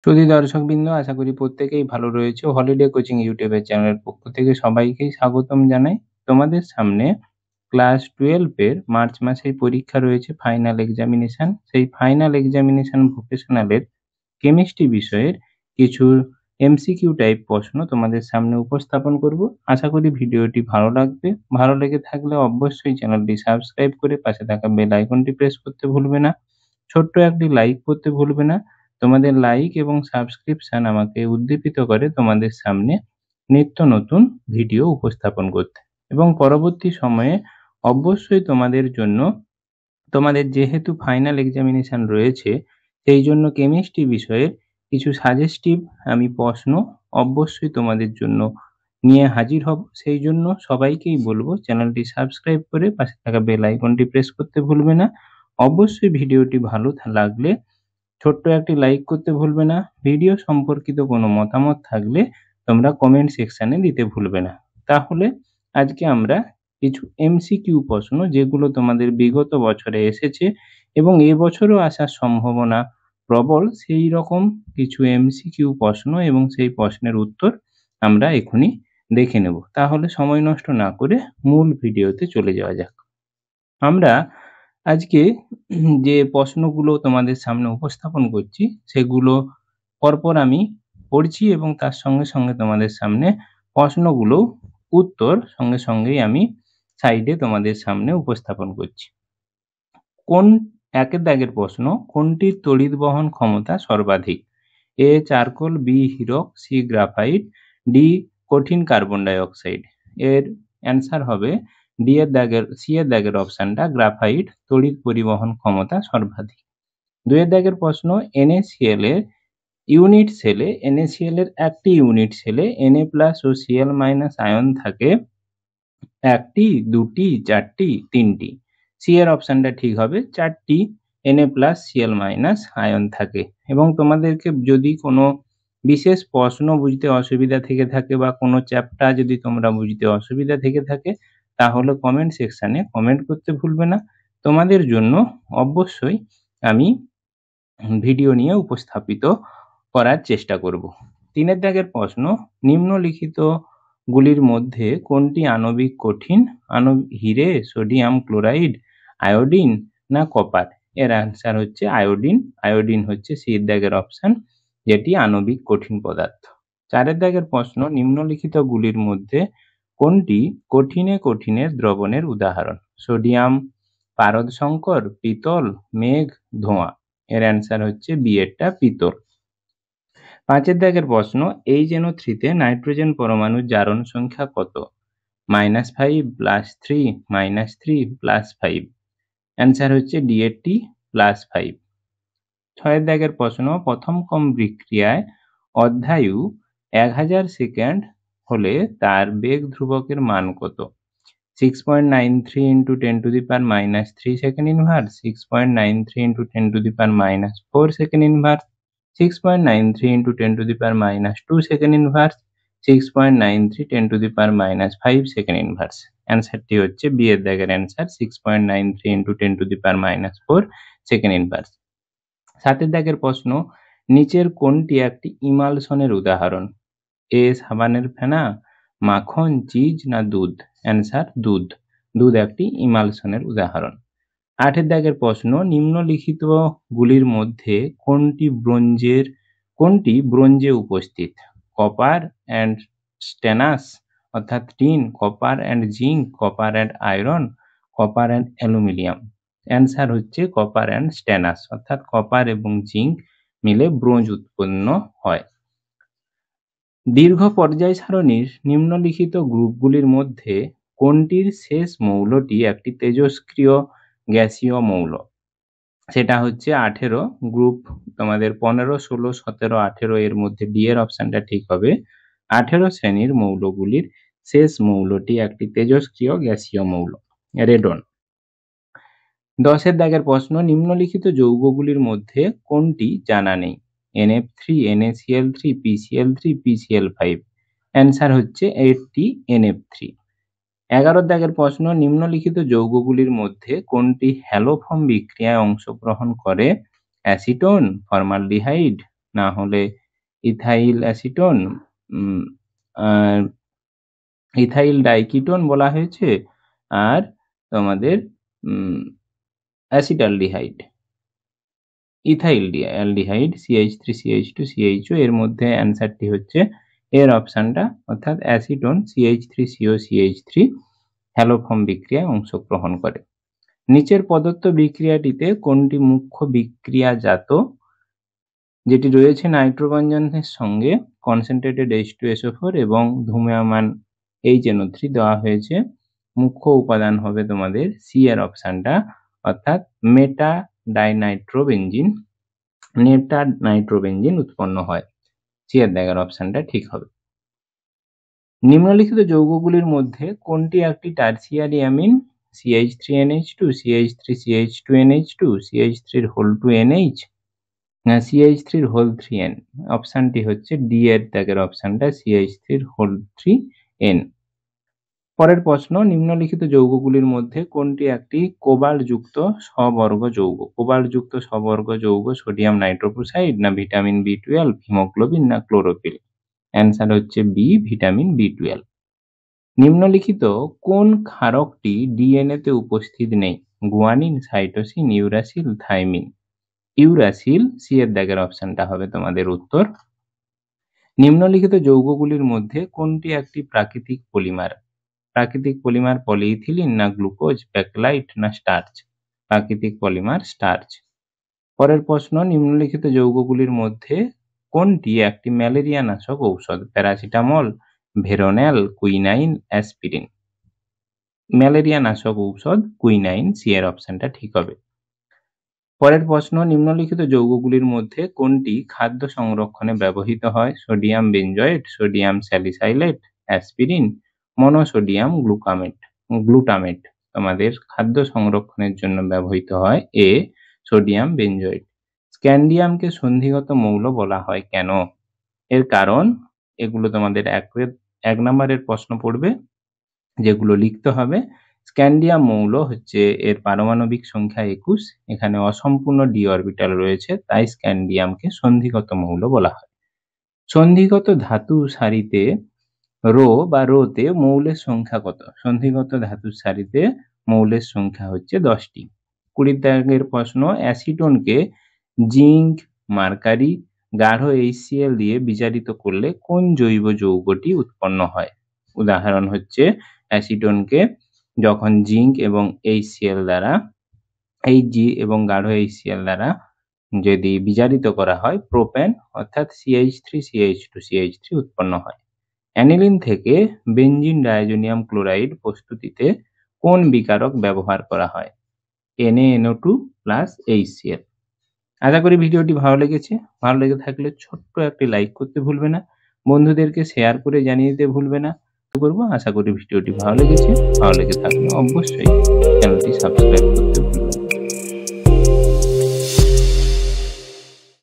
সুধী দর্শকবৃন্দ, আশা করি প্রত্যেকেই ভালো রয়েছে। হলিডে কোচিং ইউটিউবের চ্যানেলের পক্ষ থেকে সবাইকেই স্বাগতম জানাই। তোমাদের সামনে ক্লাস 12 এর মার্চ মাসেই পরীক্ষা রয়েছে, ফাইনাল এক্সামিনেশন। সেই ফাইনাল এক্সামিনেশন ভোকেশনালের কেমিস্ট্রি বিষয়ের কিছু এমসিকিউ টাইপ প্রশ্ন তোমাদের সামনে উপস্থাপন করব। আশা করি ভিডিওটি ভালো লাগবে। ভালো লেগে থাকলে অবশ্যই চ্যানেলটি সাবস্ক্রাইব করে পাশে থাকা বেল আইকনটি প্রেস করতে ভুলবে না। ছোট্ট একটি লাইক করতে ভুলবে না। তোমাদের লাইক এবং সাবস্ক্রিপশন আমাকে উদ্দীপিত করে তোমাদের সামনে নিত্য নতুন ভিডিও উপস্থাপন করতে, এবং পরবর্তী সময়ে অবশ্যই তোমাদের জন্য, তোমাদের যেহেতু ফাইনাল এক্সামিনেশন রয়েছে, সেই জন্য কেমিস্ট্রি বিষয়ের কিছু সাজেস্টিভ আমি প্রশ্ন অবশ্যই তোমাদের জন্য নিয়ে হাজির হব। সেই জন্য সবাইকেই বলবো চ্যানেলটি সাবস্ক্রাইব করে পাশে থাকা বেল আইকনটি প্রেস করতে ভুলবে না। অবশ্যই ভিডিওটি ভালো লাগলে ছোট্ট একটি লাইক করতে ভুলবে না। ভিডিও সম্পর্কিত কোনো মতামত থাকলে তোমরা কমেন্ট সেকশনে দিতে ভুলবে না। তাহলে আজকে আমরা কিছু এমসিকিউ প্রশ্ন, যেগুলো তোমাদের বিগত বছরে এসেছে এবং এবছরও আসার সম্ভাবনা প্রবল, সেই রকম কিছু এমসিকিউ প্রশ্ন এবং সেই প্রশ্নের উত্তর আমরা এখনই দেখে নেব। তাহলে সময় নষ্ট না করে মূল ভিডিওতে চলে যাওয়া যাক। আমরা আজকে যে প্রশ্নগুলো তোমাদের সামনে উপস্থাপন করছি, সেগুলো পরপর আমি পড়ছি এবং তার সঙ্গে সঙ্গে তোমাদের সামনে প্রশ্নগুলো উত্তর সঙ্গে সঙ্গেই আমি সাইডে তোমাদের সামনে উপস্থাপন করছি। কোন একের দাগের প্রশ্ন, কোনটির তড়িৎ বহন ক্ষমতা সর্বাধিক? এ চারকোল, বি হীরক, সি গ্রাফাইট, ডি কঠিন কার্বন ডাই অক্সাইড। এর অ্যান্সার হবে সি এর দাগের অপশনটা, গ্রাফাইট তড়িৎ পরিবহন ক্ষমতা সর্বাধিক। 2 এর দাগের প্রশ্ন, NaCl এর ইউনিট সেলে, NaCl এর একটি ইউনিট সেলে Na+ ও Cl- আয়ন থাকে একটি, দুটি, চারটি, তিনটি। সি এর অপশনটা ঠিক হবে, 4টি Na+ Cl- আয়ন থাকে। এবং তোমাদেরকে যদি কোনো বিশেষ প্রশ্ন বুঝতে অসুবিধা থেকে থাকে বা কোনো চ্যাপ্টার যদি তোমরা বুঝতে অসুবিধা থেকে থাকে, তাহলে কমেন্ট সেকশনে কমেন্ট করতে ভুলবে না। তোমাদের জন্য অবশ্যই আমি ভিডিও নিয়ে উপস্থাপিত করার চেষ্টা করব। 3 এর দাগের প্রশ্ন, নিম্নলিখিত গুলির মধ্যে কোনটি আণবিক কঠিন? হিরে, সোডিয়াম ক্লোরাইড, আয়োডিন না কপার? এর অ্যান্সার হচ্ছে আয়োডিন। আয়োডিন হচ্ছে সি এর দাগের অপশন, যেটি আণবিক কঠিন পদার্থ। 4 এর দাগের প্রশ্ন, নিম্নলিখিত গুলির মধ্যে কোনটি কঠিনের দ্রবণের উদাহরণ? সোডিয়াম, পারদ সংকর, পিতল, মেঘ, ধোঁয়া। এর অ্যান্সার হচ্ছে বি এরটা, পিতল। 5 এর দাগের প্রশ্ন, HNO3 তে নাইট্রোজেন পরমাণুর জারণ সংখ্যা কত? -5, +3, -3, +5। অ্যান্সার হচ্ছে ডি এরটি, +5। 6 এর দাগের প্রশ্ন, প্রথম ক্রম বিক্রিয়ায় অর্ধায়ু 1000 সেকেন্ড হলে তার বেগ ধ্রুবকের মান কত? 6.93 into 10 to the power -3 second inverse, 6.93 into 10 to the power -4 second inverse, 6.93 into 10 to the power -2 second inverse, 6.93 10 to the power -5 second inverse। অ্যান্সারটি হচ্ছে বি এর দাগের answer, 6.93 into 10 to the power -4 second inverse। 7 এর দাগের প্রশ্ন, নিচের কোনটি একটি ইমালশনের উদাহরণ? এ সাবানের ফেনা, মাখন, চিজ না দুধ? অ্যান্সার দুধ। দুধ একটি ইমালশনের উদাহরণ। 8 এর দাগের প্রশ্ন, নিম্নলিখিত গুলির মধ্যে কোনটি ব্রোঞ্জে উপস্থিত? কপার অ্যান্ড স্টেনাস অর্থাৎ tin, copper and zinc, copper and iron, copper and aluminium. Answer হচ্ছে কপার অ্যান্ড স্টেনাস, অর্থাৎ কপার এবং জিঙ্ক মিলে ব্রোঞ্জ উৎপন্ন হয়। দীর্ঘ পর্যায় সারণীর নিম্নলিখিত গ্রুপগুলির মধ্যে কোনটির শেষ মৌলটি একটি তেজস্ক্রিয় গ্যাসীয় মৌল? সেটা হচ্ছে 18 গ্রুপ, তোমাদের 15, 16, 17, 18 এর মধ্যে ডি এর অপশনটা ঠিক হবে। 18 শ্রেণীর মৌলগুলির শেষ মৌলটি একটি তেজস্ক্রিয় গ্যাসীয় মৌল, রেডন। 10 এর দাগের প্রশ্ন, নিম্নলিখিত যৌগগুলির মধ্যে কোনটি জানা নেই? NF3, NaCl3, PCl3, PCl5। Answer হচ্ছে এটি NF3। 11 দাগের প্রশ্ন, নিম্নলিখিত যৌগগুলির মধ্যে কোনটি হ্যালোফর্ম বিক্রিয়ায় অংশগ্রহণ করে? অ্যাসিটোন, ফর্মালডিহাইড, না হলে ইথাইল অ্যাসিটোন, ইথাইল ডাইকিটোন বলা হয়েছে, আর তোমাদের অ্যাসিটালডিহাইড, ইথাইল অ্যালডিহাইড CH3CH2CHO। এর মধ্যে অ্যান্সারটি হচ্ছে এর অপশনটা, অর্থাৎ অ্যাসিটোন CH3COCH3 হ্যালোফর্ম বিক্রিয়ায় অংশগ্রহণ করে। নিচের প্রদত্ত বিক্রিয়াটিতে কোনটি মুখ্য বিক্রিয়াজাত যেটি রয়েছে নাইট্রোবঞ্জনের সঙ্গে কনসেন্ট্রেটেড H2SO4 এবং ধূম্রমান HNO3 দেওয়া হয়েছে। মুখ্য উপাদান হবে তোমাদের সি এর অপশনটা, অর্থাৎ মেটা নাইট্রোবেনজিন উৎপন্ন হয়। সি এর দাগের অপশনটা ঠিক হবে। নিম্নলিখিত যৌগগুলির মধ্যে কোনটি একটি tertiary amine? CH3NH2, CH3CH2NH2, CH3(2NH) না CH3(3N)। অপশনটি হচ্ছে ডি এর দাগের অপশনটা, CH3(3N)। পরের প্রশ্ন, নিম্নলিখিত যৌগগুলির মধ্যে কোনটি একটি কোবাল্টযুক্ত সবর্গ যৌগ? কোবাল্টযুক্ত সবর্গ যৌগ সোডিয়াম নাইট্রোক্সাইড, না ভিটামিন B12, হিমোগ্লোবিন, না ক্লোরোফিল? অ্যান্সার হচ্ছে বি, ভিটামিন B12। নিম্নলিখিত কোন ক্ষারকটি ডিএনএ তে উপস্থিত নেই? Guanine, cytosine, uracil, thymine? Uracil, C এর দাগের অপশনটা হবে তোমাদের উত্তর। নিম্নলিখিত যৌগগুলির মধ্যে কোনটি একটি প্রাকৃতিক পলিমার? প্রাকৃতিক পলিমার পলিইথিলিন, না গ্লুকোজ, ব্যাকলাইট, না স্টার্চ? প্রাকৃতিক পলিমার স্টার্চ। পরের প্রশ্ন, নিম্নলিখিত যৌগগুলির মধ্যে কোনটি একটি ম্যালেরিয়া নাশক ঔষধ? Paracetamol, veronal, quinine, aspirin? Malaria নাশক ঔষধ কুইনাইন, সি এর অপশনটা ঠিক হবে। পরের প্রশ্ন, নিম্নলিখিত যৌগগুলির মধ্যে কোনটি খাদ্য সংরক্ষণে ব্যবহৃত হয়? Sodium benzoate, sodium salicylate, aspirin, monosodium glutamate? তোমাদের খাদ্য সংরক্ষণের জন্য ব্যবহৃত হয় এ, সোডিয়াম বেনজয়েট। স্ক্যান্ডিয়ামকে সন্ধিগত মৌল বলা হয় কেন? এর কারণ, এগুলো তোমাদের এক নম্বরের প্রশ্ন পড়বে, যেগুলো লিখতে হবে। স্ক্যান্ডিয়াম মৌল হচ্ছে এর পারমাণবিক সংখ্যা 21, এখানে অসম্পূর্ণ ডি অরবিটাল রয়েছে, তাই স্ক্যান্ডিয়ামকে সন্ধিগত মৌল বলা হয়। সন্ধিগত ধাতু সারিতে রোতে মৌলের সংখ্যা কত? সন্ধিগত ধাতুর সারিতে মৌলের সংখ্যা হচ্ছে 10টি। 20 দাগের প্রশ্ন, অ্যাসিটোনকে জিঙ্ক, মার্কারি, গাঢ় HCl দিয়ে বিজারিত করলে কোন জৈব যৌগটি উৎপন্ন হয়? উদাহরণ হচ্ছে অ্যাসিটোনকে যখন জিঙ্ক এবং HCl দ্বারা, Hg এবং গাঢ় HCl দ্বারা যদি বিজারিত করা হয়, প্রোপেন অর্থাৎ CH3CH2CH3 উৎপন্ন হয়। অ্যানিলিন থেকে বেনজিন ডায়াজোনিয়াম ক্লোরাইড প্রস্তুতিতে কোন বিকারক ব্যবহার করা হয়? NaNO2+HCl। আশা করি ভিডিওটি ভালো লেগেছে। ভালো লেগে থাকলে ছোট্ট একটি লাইক করতে ভুলবে না, বন্ধুদেরকে শেয়ার করে জানিয়ে দিতে ভুলবে না। আশা করি ভিডিওটি ভালো লেগেছে। ভালো লেগে থাকলে অবশ্যই চ্যানেলটি সাবস্ক্রাইব করতে ভুলবে না।